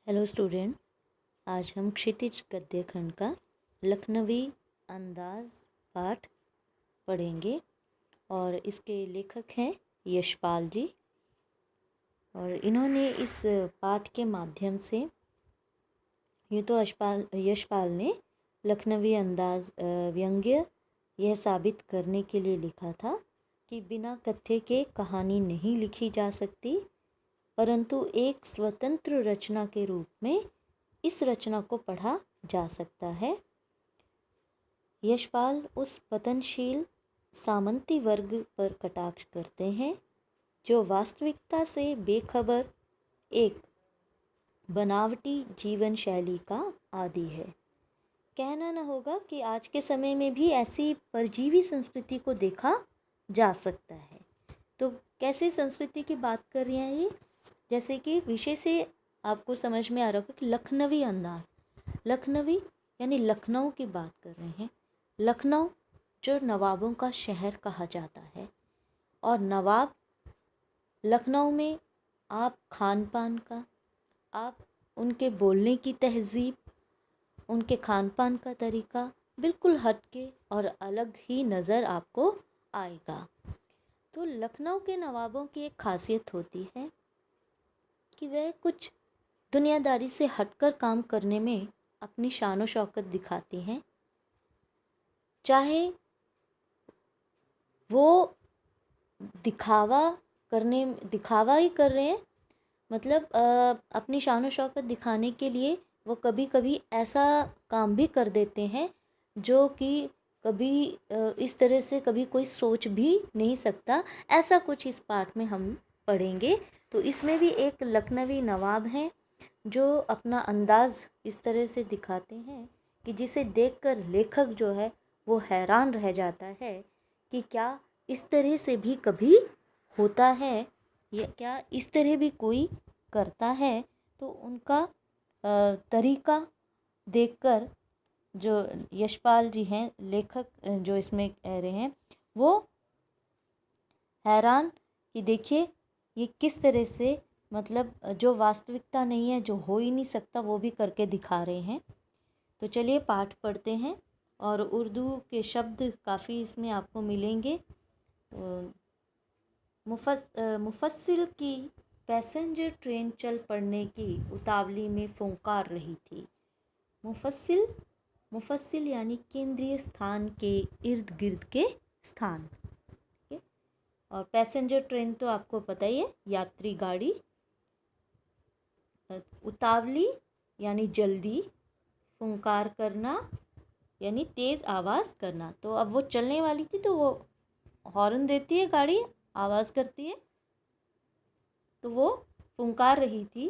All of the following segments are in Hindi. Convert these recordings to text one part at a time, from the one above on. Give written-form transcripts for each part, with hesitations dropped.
हेलो स्टूडेंट, आज हम क्षितिज गद्य खंड का लखनवी अंदाज पाठ पढ़ेंगे और इसके लेखक हैं यशपाल जी। और इन्होंने इस पाठ के माध्यम से यशपाल ने लखनवी अंदाज व्यंग्य यह साबित करने के लिए लिखा था कि बिना कथ्य के कहानी नहीं लिखी जा सकती, परंतु एक स्वतंत्र रचना के रूप में इस रचना को पढ़ा जा सकता है। यशपाल उस पतनशील सामंती वर्ग पर कटाक्ष करते हैं जो वास्तविकता से बेखबर एक बनावटी जीवन शैली का आदी है। कहना न होगा कि आज के समय में भी ऐसी परजीवी संस्कृति को देखा जा सकता है। तो कैसे संस्कृति की बात कर रही हैं ये, जैसे कि विषय से आपको समझ में आ रहा होगा कि लखनवी अंदाज, लखनवी यानी लखनऊ की बात कर रहे हैं। लखनऊ जो नवाबों का शहर कहा जाता है, और नवाब लखनऊ में आप खान पान का, आप उनके बोलने की तहजीब, उनके खान पान का तरीका बिल्कुल हटके और अलग ही नज़र आपको आएगा। तो लखनऊ के नवाबों की एक खासियत होती है कि वह कुछ दुनियादारी से हटकर काम करने में अपनी शान और शौकत दिखाते हैं। चाहे वो दिखावा ही कर रहे हैं, मतलब अपनी शान और शौकत दिखाने के लिए वो कभी कभी ऐसा काम भी कर देते हैं जो कि कभी इस तरह से कभी कोई सोच भी नहीं सकता। ऐसा कुछ इस पाठ में हम पढ़ेंगे। तो इसमें भी एक लखनवी नवाब हैं जो अपना अंदाज़ इस तरह से दिखाते हैं कि जिसे देखकर लेखक जो है वो हैरान रह जाता है कि क्या इस तरह से भी कभी होता है, या क्या इस तरह भी कोई करता है। तो उनका तरीका देखकर जो यशपाल जी हैं, लेखक जो इसमें कह रहे हैं, वो हैरान कि देखिए ये किस तरह से, मतलब जो वास्तविकता नहीं है, जो हो ही नहीं सकता, वो भी करके दिखा रहे हैं। तो चलिए पाठ पढ़ते हैं। और उर्दू के शब्द काफ़ी इसमें आपको मिलेंगे। तो मुफस्सिल की पैसेंजर ट्रेन चल पड़ने की उतावली में फुंकार रही थी। मुफस्सिल मुफस्सिल यानी केंद्रीय स्थान के इर्द गिर्द के स्थान। और पैसेंजर ट्रेन तो आपको पता ही है, यात्री गाड़ी। उतावली यानी जल्दी, फुंकार करना यानी तेज़ आवाज़ करना। तो अब वो चलने वाली थी तो वो हॉर्न देती है, गाड़ी आवाज़ करती है, तो वो फुंकार रही थी।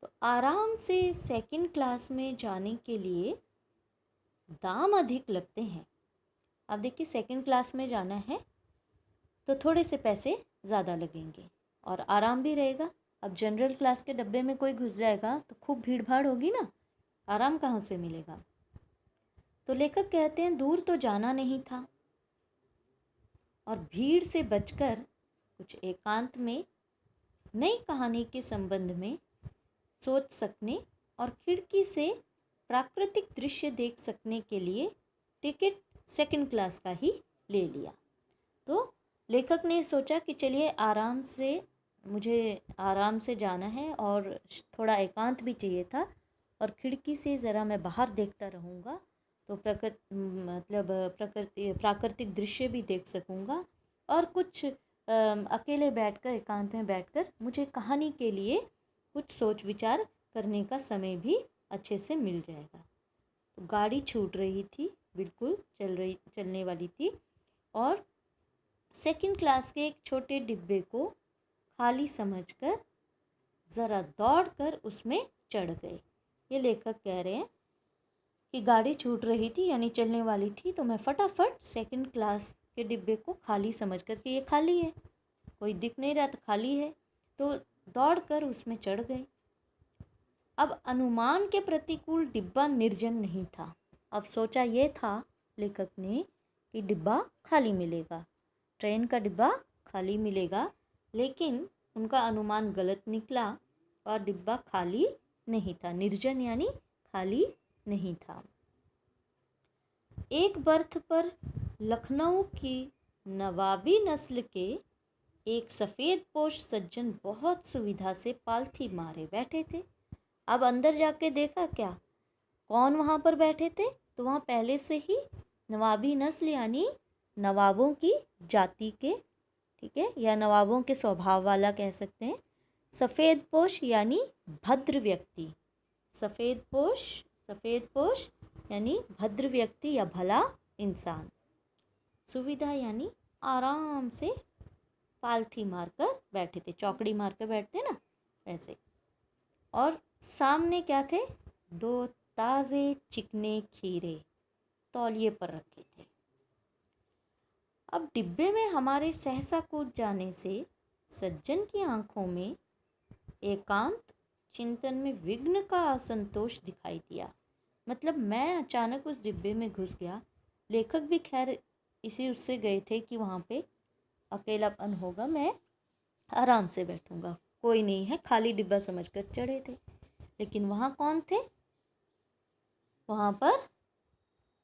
तो आराम से सेकंड क्लास में जाने के लिए दाम अधिक लगते हैं। अब देखिए सेकंड क्लास में जाना है तो थोड़े से पैसे ज़्यादा लगेंगे और आराम भी रहेगा। अब जनरल क्लास के डब्बे में कोई घुस जाएगा तो खूब भीड़ भाड़ होगी ना, आराम कहाँ से मिलेगा। तो लेखक कहते हैं दूर तो जाना नहीं था और भीड़ से बचकर कुछ एकांत में नई कहानी के संबंध में सोच सकने और खिड़की से प्राकृतिक दृश्य देख सकने के लिए टिकट सेकंड क्लास का ही ले लिया। तो लेखक ने सोचा कि चलिए मुझे आराम से जाना है और थोड़ा एकांत भी चाहिए था, और खिड़की से ज़रा मैं बाहर देखता रहूँगा तो प्राकृतिक दृश्य भी देख सकूँगा, और कुछ अकेले बैठकर, एकांत में बैठकर मुझे कहानी के लिए कुछ सोच विचार करने का समय भी अच्छे से मिल जाएगा। तो गाड़ी छूट रही थी, बिल्कुल चलने वाली थी, और सेकंड क्लास के एक छोटे डिब्बे को खाली समझकर ज़रा दौड़कर उसमें चढ़ गए। ये लेखक कह रहे हैं कि गाड़ी छूट रही थी यानी चलने वाली थी, तो मैं फटाफट सेकंड क्लास के डिब्बे को खाली समझ कर के, ये खाली है, कोई दिख नहीं रहा तो खाली है, तो दौड़कर उसमें चढ़ गए। अब अनुमान के प्रतिकूल डिब्बा निर्जन नहीं था। अब सोचा ये था लेखक ने कि डिब्बा खाली मिलेगा, ट्रेन का डिब्बा खाली मिलेगा, लेकिन उनका अनुमान गलत निकला और डिब्बा खाली नहीं था। निर्जन यानी खाली नहीं था। एक बर्थ पर लखनऊ की नवाबी नस्ल के एक सफ़ेद पोश सज्जन बहुत सुविधा से पालथी मारे बैठे थे। अब अंदर जाके देखा क्या कौन वहाँ पर बैठे थे, तो वहाँ पहले से ही नवाबी नस्ल यानी नवाबों की जाति के, ठीक है, या नवाबों के स्वभाव वाला कह सकते हैं, सफ़ेद पोश यानी भद्र व्यक्ति। सफ़ेद पोश यानी भद्र व्यक्ति या भला इंसान। सुविधा यानी आराम से पालथी मारकर बैठे थे, चौकड़ी मारकर बैठते ना वैसे। और सामने क्या थे, 2 ताज़े चिकने खीरे तौलिए पर रखे थे। अब डिब्बे में हमारे सहसा कूद जाने से सज्जन की आंखों में एकांत चिंतन में विघ्न का असंतोष दिखाई दिया। मतलब मैं अचानक उस डिब्बे में घुस गया। लेखक भी खैर इसी उससे गए थे कि वहाँ पे अकेलापन होगा, मैं आराम से बैठूंगा, कोई नहीं है, खाली डिब्बा समझकर चढ़े थे। लेकिन वहाँ कौन थे, वहाँ पर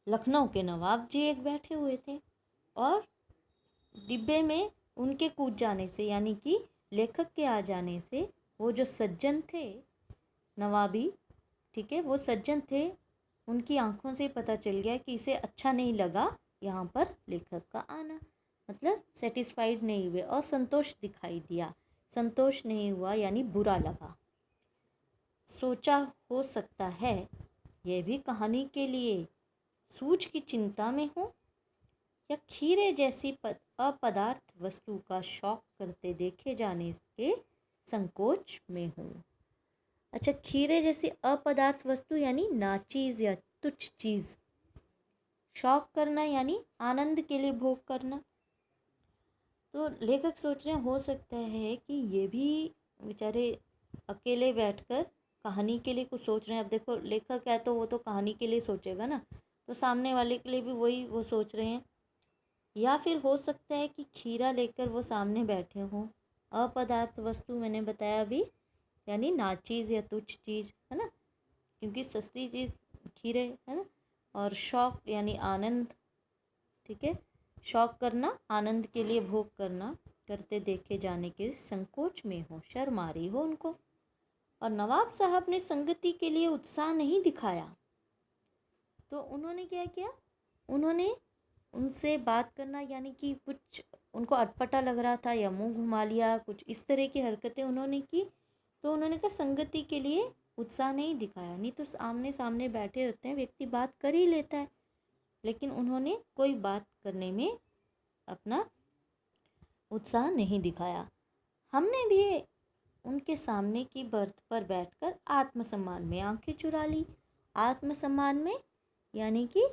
लखनऊ के नवाब जी एक बैठे हुए थे। और डिब्बे में उनके कूद जाने से यानी कि लेखक के आ जाने से वो जो सज्जन थे नवाबी, ठीक है, वो सज्जन थे, उनकी आंखों से पता चल गया कि इसे अच्छा नहीं लगा यहाँ पर लेखक का आना। मतलब सेटिस्फाइड नहीं हुए, असंतोष दिखाई दिया, संतोष नहीं हुआ यानी बुरा लगा। सोचा हो सकता है यह भी कहानी के लिए सूझ की चिंता में हो या खीरे जैसी अपदार्थ वस्तु का शौक करते देखे जाने के संकोच में हूँ। अच्छा, खीरे जैसी अपदार्थ वस्तु यानी नाचीज़ या तुच्छ चीज़, शौक करना यानी आनंद के लिए भोग करना। तो लेखक सोच रहे हैं हो सकता है कि ये भी बेचारे अकेले बैठकर कहानी के लिए कुछ सोच रहे हैं। अब देखो लेखक है तो वो तो कहानी के लिए सोचेगा ना, तो सामने वाले के लिए भी वही वो सोच रहे हैं। या फिर हो सकता है कि खीरा लेकर वो सामने बैठे हों। अपदार्थ वस्तु मैंने बताया अभी यानी नाचीज़ या तुच्छ चीज़, है ना, क्योंकि सस्ती चीज़ खीरे, है ना। और शौक यानी आनंद, ठीक है, शौक करना, आनंद के लिए भोग करना करते देखे जाने के संकोच में हो, शर्म आ रही हो उनको। और नवाब साहब ने संगति के लिए उत्साह नहीं दिखाया, तो उन्होंने क्या किया, उन्होंने उनसे बात करना यानी कि कुछ उनको अटपटा लग रहा था या मुंह घुमा लिया, कुछ इस तरह की हरकतें उन्होंने की। तो उन्होंने कहा संगति के लिए उत्साह नहीं दिखाया। नहीं तो आमने सामने बैठे होते हैं, व्यक्ति बात कर ही लेता है, लेकिन उन्होंने कोई बात करने में अपना उत्साह नहीं दिखाया। हमने भी उनके सामने की बर्थ पर बैठकर आत्मसम्मान में आंखें चुरा ली। आत्मसम्मान में यानी कि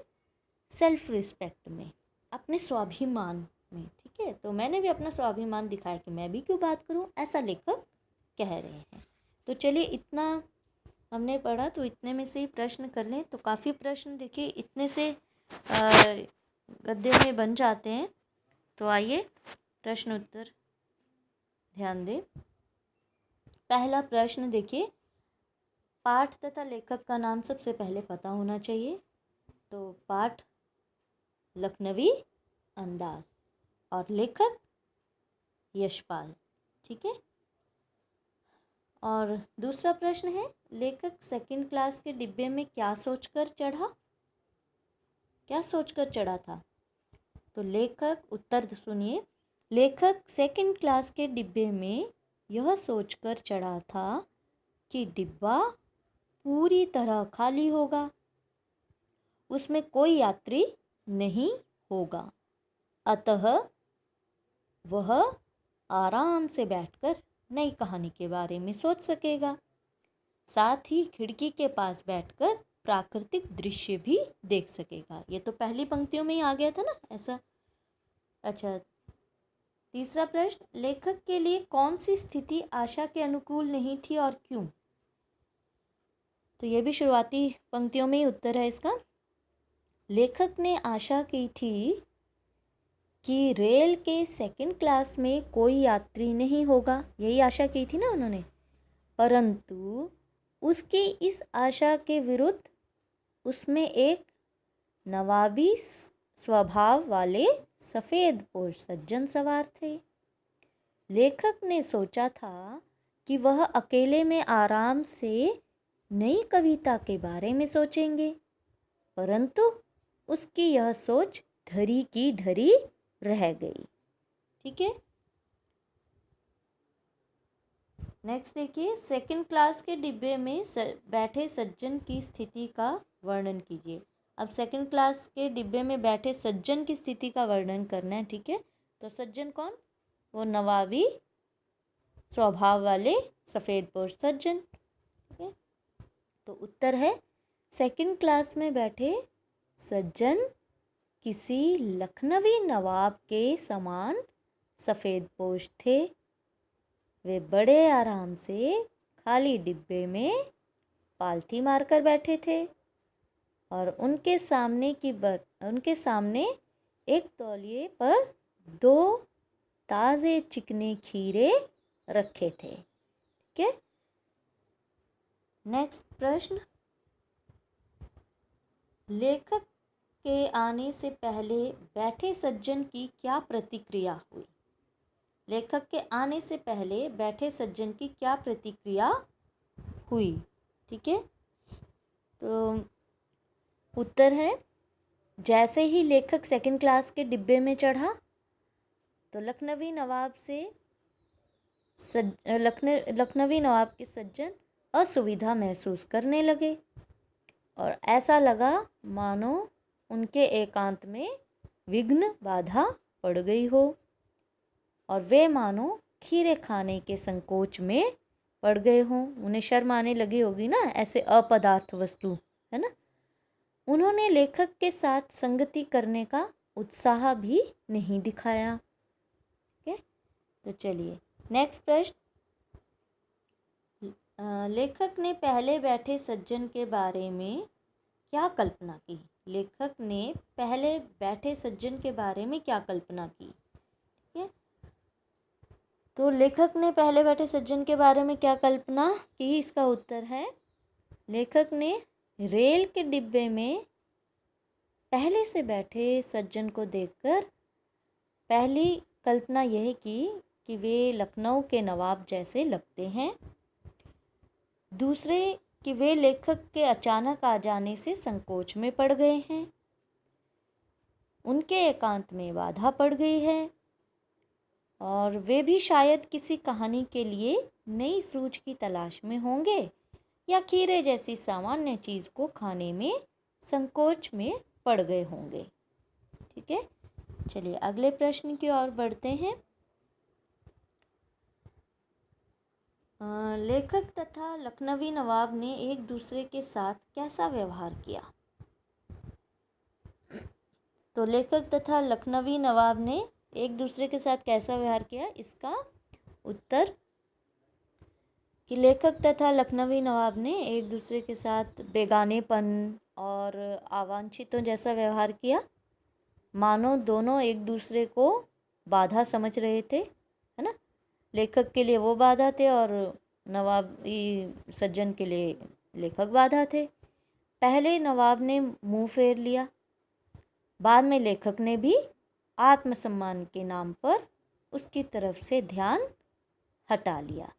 सेल्फ रिस्पेक्ट में, अपने स्वाभिमान में, ठीक है। तो मैंने भी अपना स्वाभिमान दिखाया कि मैं भी क्यों बात करूं, ऐसा लेखक कह रहे हैं। तो चलिए इतना हमने पढ़ा, तो इतने में से ही प्रश्न कर लें। तो काफ़ी प्रश्न देखिए इतने से गद्य में बन जाते हैं। तो आइए प्रश्न उत्तर ध्यान दें। पहला प्रश्न देखिए, पाठ तथा लेखक का नाम सबसे पहले पता होना चाहिए। तो पाठ लखनवी अंदाज और लेखक यशपाल, ठीक है। और दूसरा प्रश्न है, लेखक सेकंड क्लास के डिब्बे में क्या सोचकर चढ़ा, क्या सोचकर चढ़ा था। तो लेखक, उत्तर सुनिए, लेखक सेकंड क्लास के डिब्बे में यह सोचकर चढ़ा था कि डिब्बा पूरी तरह खाली होगा, उसमें कोई यात्री नहीं होगा, अतः वह आराम से बैठकर नई कहानी के बारे में सोच सकेगा। साथ ही खिड़की के पास बैठकर प्राकृतिक दृश्य भी देख सकेगा। ये तो पहली पंक्तियों में ही आ गया था ना ऐसा। अच्छा, तीसरा प्रश्न, लेखक के लिए कौन सी स्थिति आशा के अनुकूल नहीं थी और क्यों। तो ये भी शुरुआती पंक्तियों में ही उत्तर है इसका। लेखक ने आशा की थी कि रेल के सेकंड क्लास में कोई यात्री नहीं होगा, यही आशा की थी ना उन्होंने। परंतु उसकी इस आशा के विरुद्ध उसमें एक नवाबी स्वभाव वाले सफ़ेद पोश सज्जन सवार थे। लेखक ने सोचा था कि वह अकेले में आराम से नई कविता के बारे में सोचेंगे, परंतु उसकी यह सोच धरी की धरी रह गई। ठीक है, नेक्स्ट देखिए, सेकंड क्लास के डिब्बे में बैठे सज्जन की स्थिति का वर्णन कीजिए। अब सेकंड क्लास के डिब्बे में बैठे सज्जन की स्थिति का वर्णन करना है। ठीक है, तो सज्जन कौन? वो नवाबी स्वभाव वाले सफ़ेद पोश सज्जन। ठीक है, तो उत्तर है सेकंड क्लास में बैठे सज्जन किसी लखनवी नवाब के समान सफ़ेद पोश थे। वे बड़े आराम से खाली डिब्बे में पालथी मारकर बैठे थे और उनके सामने एक तौलिए पर 2 ताज़े चिकने खीरे रखे थे। ठीक है, नेक्स्ट प्रश्न, लेखक के आने से पहले बैठे सज्जन की क्या प्रतिक्रिया हुई? लेखक के आने से पहले बैठे सज्जन की क्या प्रतिक्रिया हुई? ठीक है, तो उत्तर है जैसे ही लेखक सेकंड क्लास के डिब्बे में चढ़ा तो लखनवी नवाब के सज्जन असुविधा महसूस करने लगे और ऐसा लगा मानो उनके एकांत में विघ्न बाधा पड़ गई हो और वे मानो खीरे खाने के संकोच में पड़ गए हों। उन्हें शर्म आने लगी होगी ना, ऐसे अपदार्थ वस्तु, है ना। उन्होंने लेखक के साथ संगति करने का उत्साह भी नहीं दिखाया। ठीक है, तो चलिए नेक्स्ट प्रश्न, लेखक ने पहले बैठे सज्जन के बारे में क्या कल्पना की? लेखक ने पहले बैठे सज्जन के बारे में क्या कल्पना की? ठीक है, तो लेखक ने पहले बैठे सज्जन के बारे में क्या कल्पना की? इसका उत्तर है लेखक ने रेल के डिब्बे में पहले से बैठे सज्जन को देखकर पहली कल्पना यह की कि वे लखनऊ के नवाब जैसे लगते हैं। दूसरे कि वे लेखक के अचानक आ जाने से संकोच में पड़ गए हैं, उनके एकांत में बाधा पड़ गई है और वे भी शायद किसी कहानी के लिए नई सूझ की तलाश में होंगे या खीरे जैसी सामान्य चीज़ को खाने में संकोच में पड़ गए होंगे। ठीक है, चलिए अगले प्रश्न की ओर बढ़ते हैं। लेखक तथा लखनवी नवाब ने एक दूसरे के साथ कैसा व्यवहार किया? तो लेखक तथा लखनवी नवाब ने एक दूसरे के साथ कैसा व्यवहार किया? इसका उत्तर कि लेखक तथा लखनवी नवाब ने एक दूसरे के साथ बेगानेपन और अवांछितों जैसा व्यवहार किया, मानो दोनों एक दूसरे को बाधा समझ रहे थे, है ना। लेखक के लिए वो बाधा थे और नवाबी सज्जन के लिए लेखक बाधा थे। पहले नवाब ने मुंह फेर लिया, बाद में लेखक ने भी आत्मसम्मान के नाम पर उसकी तरफ से ध्यान हटा लिया।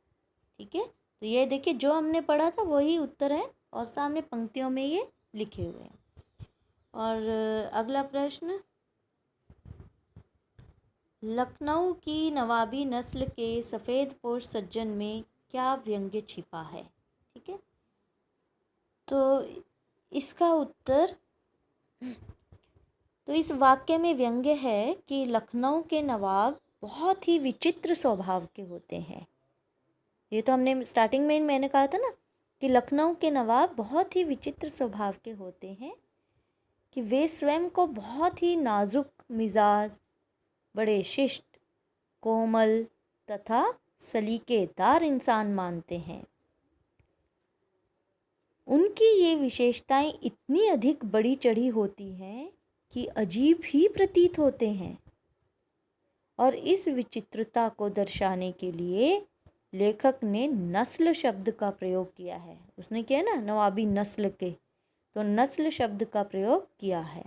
ठीक है, तो ये देखिए जो हमने पढ़ा था वही उत्तर है और सामने पंक्तियों में ये लिखे हुए हैं। और अगला प्रश्न, लखनऊ की नवाबी नस्ल के सफ़ेद पोश सज्जन में क्या व्यंग्य छिपा है? ठीक है, तो इसका उत्तर, तो इस वाक्य में व्यंग्य है कि लखनऊ के नवाब बहुत ही विचित्र स्वभाव के होते हैं। ये तो हमने स्टार्टिंग में मैंने कहा था ना कि लखनऊ के नवाब बहुत ही विचित्र स्वभाव के होते हैं, कि वे स्वयं को बहुत ही नाजुक मिजाज, बड़े शिष्ट, कोमल तथा सलीकेदार इंसान मानते हैं। उनकी ये विशेषताएं इतनी अधिक बड़ी चढ़ी होती हैं कि अजीब ही प्रतीत होते हैं और इस विचित्रता को दर्शाने के लिए लेखक ने नस्ल शब्द का प्रयोग किया है। उसने किया ना, नवाबी नस्ल के, तो नस्ल शब्द का प्रयोग किया है।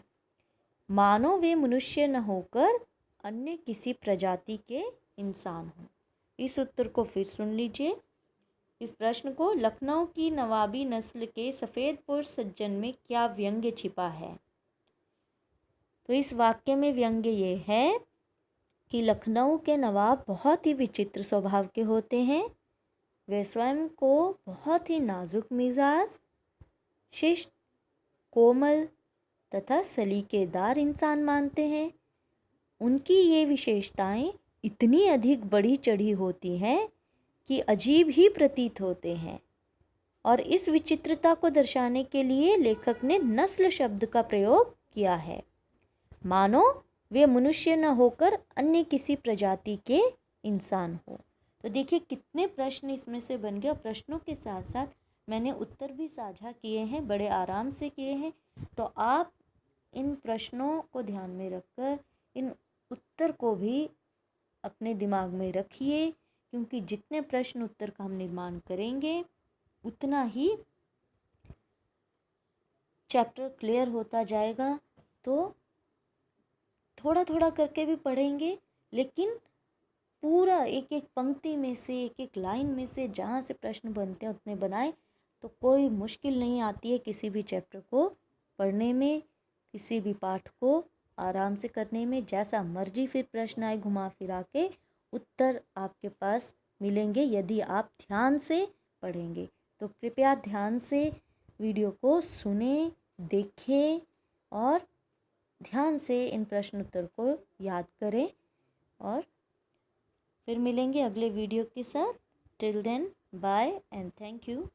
मानो वे मनुष्य न होकर अन्य किसी प्रजाति के इंसान हों। इस उत्तर को फिर सुन लीजिए। इस प्रश्न को, लखनऊ की नवाबी नस्ल के सफ़ेद पुरुष सज्जन में क्या व्यंग्य छिपा है। तो इस वाक्य में व्यंग्य ये है कि लखनऊ के नवाब बहुत ही विचित्र स्वभाव के होते हैं। वे स्वयं को बहुत ही नाजुक मिजाज, शिष्ट, कोमल तथा सलीकेदार इंसान मानते हैं। उनकी ये विशेषताएं इतनी अधिक बढ़ी चढ़ी होती हैं कि अजीब ही प्रतीत होते हैं, और इस विचित्रता को दर्शाने के लिए लेखक ने नस्ल शब्द का प्रयोग किया है। मानो वे मनुष्य न होकर अन्य किसी प्रजाति के इंसान हो। तो देखिए कितने प्रश्न इसमें से बन गए, और प्रश्नों के साथ साथ मैंने उत्तर भी साझा किए हैं, बड़े आराम से किए हैं। तो आप इन प्रश्नों को ध्यान में रखकर इन उत्तर को भी अपने दिमाग में रखिए, क्योंकि जितने प्रश्न उत्तर का हम निर्माण करेंगे उतना ही चैप्टर क्लियर होता जाएगा। तो थोड़ा थोड़ा करके भी पढ़ेंगे, लेकिन पूरा एक एक पंक्ति में से, एक एक लाइन में से जहाँ से प्रश्न बनते हैं उतने बनाए, तो कोई मुश्किल नहीं आती है किसी भी चैप्टर को पढ़ने में, किसी भी पाठ को आराम से करने में। जैसा मर्जी फिर प्रश्न आए घुमा फिरा के, उत्तर आपके पास मिलेंगे यदि आप ध्यान से पढ़ेंगे। तो कृपया ध्यान से वीडियो को सुने, देखें और ध्यान से इन प्रश्न उत्तर को याद करें, और फिर मिलेंगे अगले वीडियो के साथ। Till then, bye and thank you.